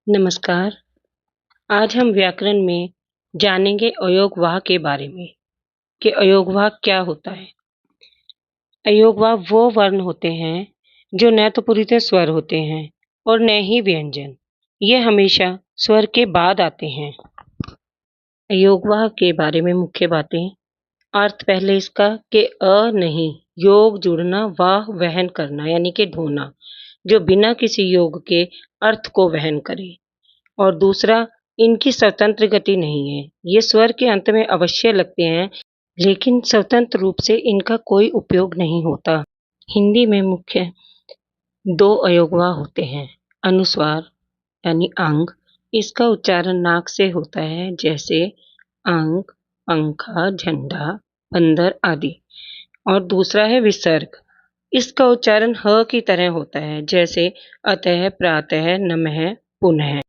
नमस्कार। आज हम व्याकरण में जानेंगे अयोगवाह के बारे में कि अयोगवाह क्या होता है। अयोगवाह वो वर्ण होते हैं जो न तो पूरी तरह स्वर होते हैं और न ही व्यंजन। ये हमेशा स्वर के बाद आते हैं। अयोगवाह के बारे में मुख्य बातें। अर्थ पहले इसका कि नहीं, योग जुड़ना, वाह वहन करना यानी कि ढोना, जो बिना किसी योग के अर्थ को वहन करे। और दूसरा, इनकी स्वतंत्र गति नहीं है। ये स्वर के अंत में अवश्य लगते हैं, लेकिन स्वतंत्र रूप से इनका कोई उपयोग नहीं होता। हिंदी में मुख्य दो अयोगवाह होते हैं। अनुस्वार यानी अंग, इसका उच्चारण नाक से होता है, जैसे अंक, पंखा, झंडा, बंदर आदि। और दूसरा है विसर्ग, इसका उच्चारण ह की तरह होता है, जैसे अतः, प्रातः, नमः, पुनः।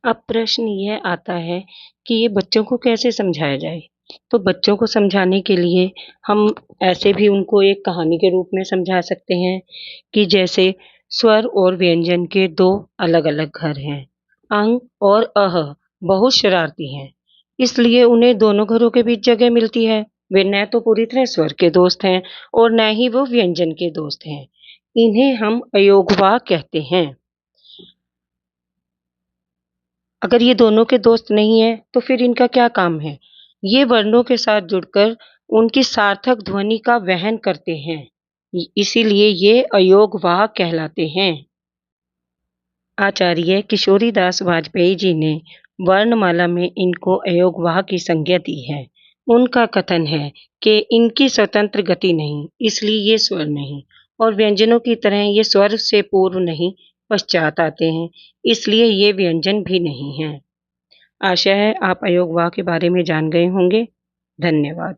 अब प्रश्न यह आता है कि ये बच्चों को कैसे समझाया जाए। तो बच्चों को समझाने के लिए हम ऐसे भी उनको एक कहानी के रूप में समझा सकते हैं कि जैसे स्वर और व्यंजन के दो अलग अलग घर हैं। अंग और अह बहुत शरारती हैं, इसलिए उन्हें दोनों घरों के बीच जगह मिलती है। वे न तो पूरी तरह स्वर के दोस्त हैं और न ही वो व्यंजन के दोस्त हैं। इन्हें हम अयोगवाह कहते हैं। अगर ये दोनों के दोस्त नहीं है तो फिर इनका क्या काम है। ये वर्णों के साथ जुड़कर उनकी सार्थक ध्वनि का वहन करते हैं, इसीलिए ये अयोगवाह कहलाते हैं। आचार्य किशोरीदास वाजपेयी जी ने वर्णमाला में इनको अयोगवाह की संज्ञा दी है। उनका कथन है कि इनकी स्वतंत्र गति नहीं, इसलिए ये स्वर नहीं, और व्यंजनों की तरह ये स्वर से पूर्व नहीं पश्चात आते हैं, इसलिए ये व्यंजन भी नहीं हैं। आशा है आप अयोगवाह के बारे में जान गए होंगे। धन्यवाद।